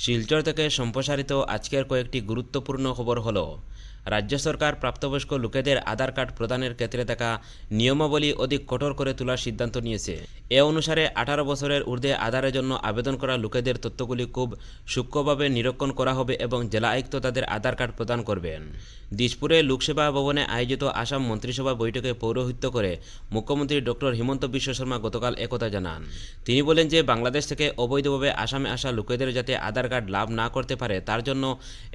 শিলচর থেকে সম্প্রসারিত আজকের কয়েকটি গুরুত্বপূর্ণ খবর হলো, রাজ্য সরকার প্রাপ্তবয়স্ক লোকেদের আধার কার্ড প্রদানের ক্ষেত্রে থাকা নিয়মাবলী অধিক কঠোর করে তোলার সিদ্ধান্ত নিয়েছে। এ অনুসারে 18 বছরের ঊর্ধ্বে আধারের জন্য আবেদন করা লোকেদের তথ্যগুলি খুব সূক্ষ্মভাবে নিরীক্ষণ করা হবে এবং জেলা আয়ুক্ত তাদের আধার কার্ড প্রদান করবেন। দিশপুরে লোকসেবা ভবনে আয়োজিত আসাম মন্ত্রিসভা বৈঠকে পৌরোহিত্য করে মুখ্যমন্ত্রী ডক্টর হিমন্ত বিশ্ব শর্মা গতকাল একথা জানান। তিনি বলেন যে বাংলাদেশ থেকে অবৈধভাবে আসামে আসা লোকেদের যাতে আধার কার্ড লাভ না করতে পারে তার জন্য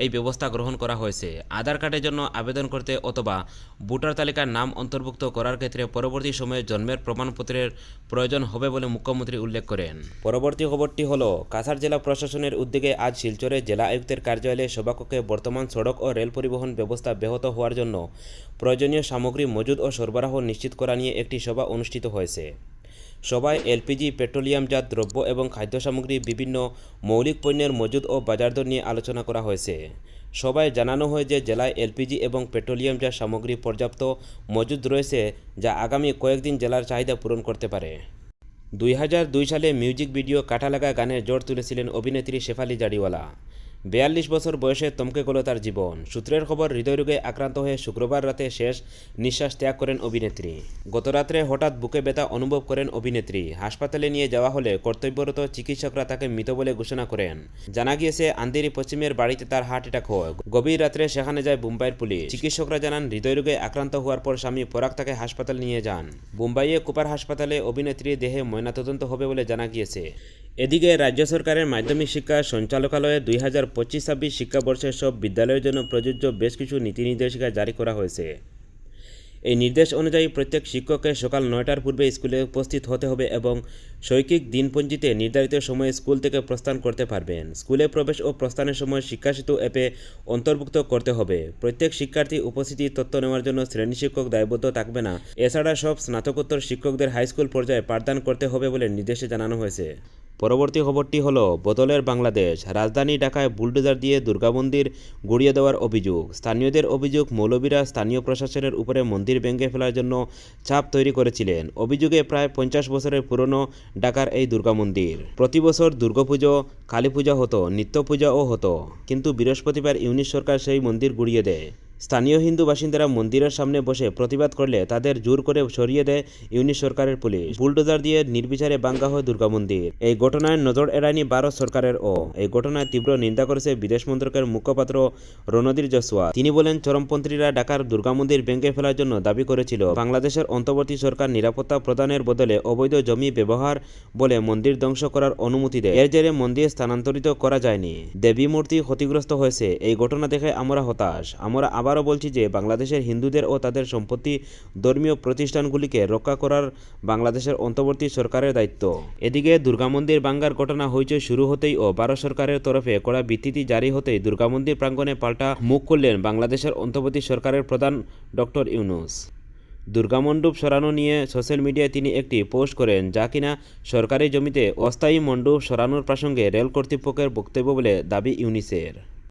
এই ব্যবস্থা গ্রহণ করা হয়েছে। আধার কার্ডের জন্য আবেদন করতে অথবা ভোটার তালিকার নাম অন্তর্ভুক্ত করার ক্ষেত্রে পরবর্তী সময়ে জন্মের প্রমাণপত্রের প্রয়োজন হবে বলে মুখ্যমন্ত্রী উল্লেখ করেন। পরবর্তী খবরটি হলো, কাছাড় জেলা প্রশাসনের উদ্যোগে আজ শিলচরে জেলা আয়ুক্তের কার্যালয়ে সভাকক্ষে বর্তমান সড়ক ও রেল পরিবহন ব্যবস্থা ব্যাহত হওয়ার জন্য প্রয়োজনীয় সামগ্রী মজুদ ও সরবরাহ নিশ্চিত করা নিয়ে একটি সভা অনুষ্ঠিত হয়েছে। সভায় এলপিজি, পেট্রোলিয়ামজাত দ্রব্য এবং খাদ্য সামগ্রী বিভিন্ন মৌলিক পণ্যের মজুদ ও বাজার দর নিয়ে আলোচনা করা হয়েছে। সভায় জানানো হয় যে জেলায় এলপিজি এবং পেট্রোলিয়ামজাত সামগ্রী পর্যাপ্ত মজুদ রয়েছে, যা আগামী কয়েকদিন জেলার চাহিদা পূরণ করতে পারে। 2002 সালে মিউজিক ভিডিও কাটা লাগা গানের জোর তুলেছিলেন অভিনেত্রী শেফালি জারিওয়ালা। 42 বছর বয়সে থমকে গেল তার জীবন। সূত্রের খবর, হৃদয়রোগে আক্রান্ত হয়ে শুক্রবার রাতে শেষ নিঃশ্বাস ত্যাগ করেন অভিনেত্রী। গত রাত্রে হঠাৎ বুকে ব্যথা অনুভব করেন অভিনেত্রী। হাসপাতালে নিয়ে যাওয়া হলে কর্তব্যরত চিকিৎসকরা তাকে মৃত বলে ঘোষণা করেন। জানা গিয়েছে, আন্ধেরি পশ্চিমের বাড়িতে তার হার্ট অ্যাটাক হয়। গভীর রাত্রে সেখানে যায় মুম্বাইয়ের পুলিশ। চিকিৎসকরা জানান, হৃদয়রোগে আক্রান্ত হওয়ার পর স্বামী পরাগ তাকে হাসপাতালে নিয়ে যান। মুম্বাইয়ে কুপার হাসপাতালে অভিনেত্রীর দেহে ময়নাতদন্ত হবে বলে জানা গিয়েছে। এদিকে রাজ্য সরকারের মাধ্যমিক শিক্ষা সঞ্চালকালয়ে 2025-26 শিক্ষাবর্ষের সব বিদ্যালয়ের জন্য প্রযোজ্য বেশ কিছু নীতিনির্দেশিকা জারি করা হয়েছে। এই নির্দেশ অনুযায়ী প্রত্যেক শিক্ষককে সকাল 9টার পূর্বে স্কুলে উপস্থিত হতে হবে এবং শৈক্ষিক দিনপঞ্জিতে নির্ধারিত সময়ে স্কুল থেকে প্রস্থান করতে পারবেন। স্কুলে প্রবেশ ও প্রস্থানের সময় শিক্ষাসেতু অ্যাপে অন্তর্ভুক্ত করতে হবে। প্রত্যেক শিক্ষার্থী উপস্থিতির তথ্য নেওয়ার জন্য শ্রেণী শিক্ষক দায়বদ্ধ থাকবে না। এছাড়া সব স্নাতকোত্তর শিক্ষকদের হাইস্কুল পর্যায়ে পাঠদান করতে হবে বলে নির্দেশে জানানো হয়েছে। পরবর্তী খবরটি হলো, বদলের বাংলাদেশ। রাজধানী ঢাকায় বুলডোজার দিয়ে দুর্গা মন্দির গুড়িয়ে দেওয়ার অভিযোগ। স্থানীয়দের অভিযোগ, মৌলভীরা স্থানীয় প্রশাসনের উপরে মন্দির ভেঙে ফেলার জন্য চাপ তৈরি করেছিলেন। অভিযোগে প্রায় 50 বছরের পুরনো ঢাকার এই দুর্গা মন্দির। প্রতি বছর দুর্গাপুজো, কালী পূজা হতো, নিত্য পূজাও হতো, কিন্তু বৃহস্পতিবার ইউনিট সরকার সেই মন্দির গুড়িয়ে দেয়। স্থানীয় হিন্দু বাসিন্দারা মন্দিরের সামনে বসে প্রতিবাদ করলে তাদের জোর করে সরিয়ে দেয় ইউনিট সরকারের পুলিশ। বুলডোজার দিয়ে নির্বিচারে ভাঙা হয় দুর্গা মন্দির। এই ঘটনায় নজর এড়ায়নি ভারত সরকারের। এই ঘটনায় তীব্র নিন্দা করেছে বিদেশ মন্ত্রকের মুখপাত্র রণধীর জসওয়া। তিনি বলেন, চরমপন্থীরা ঢাকার দুর্গা মন্দির ভেঙে ফেলার জন্য দাবি করেছিল বাংলাদেশের অন্তর্বর্তী সরকার নিরাপত্তা প্রদানের বদলে অবৈধ জমি ব্যবহার বলে মন্দির ধ্বংস করার অনুমতি দেয়। এর জেরে মন্দির স্থানান্তরিত করা যায়নি। দেবী মূর্তি ক্ষতিগ্রস্ত হয়েছে। এই ঘটনা দেখে আমরা হতাশ। আমরা আবারও বলছি যে বাংলাদেশের হিন্দুদের ও তাদের সম্পত্তি, ধর্মীয় প্রতিষ্ঠানগুলিকে রক্ষা করার বাংলাদেশের অন্তর্বর্তী সরকারের দায়িত্ব। এদিকে দুর্গা মন্দির ভাঙ্গার ঘটনা হইচই শুরু হতেই ও ভারত সরকারের তরফে কড়া বিবৃতি জারি হতেই দুর্গা মন্দির প্রাঙ্গণে পাল্টা মুখ খুললেন বাংলাদেশের অন্তর্বর্তী সরকারের প্রধান ডক্টর ইউনূস। দুর্গা মণ্ডপ সরানো নিয়ে সোশ্যাল মিডিয়ায় তিনি একটি পোস্ট করেন, যা কিনা সরকারি জমিতে অস্থায়ী মণ্ডপ সরানোর প্রসঙ্গে রেল কর্তৃপক্ষের বক্তব্য বলে দাবি ইউনূসের।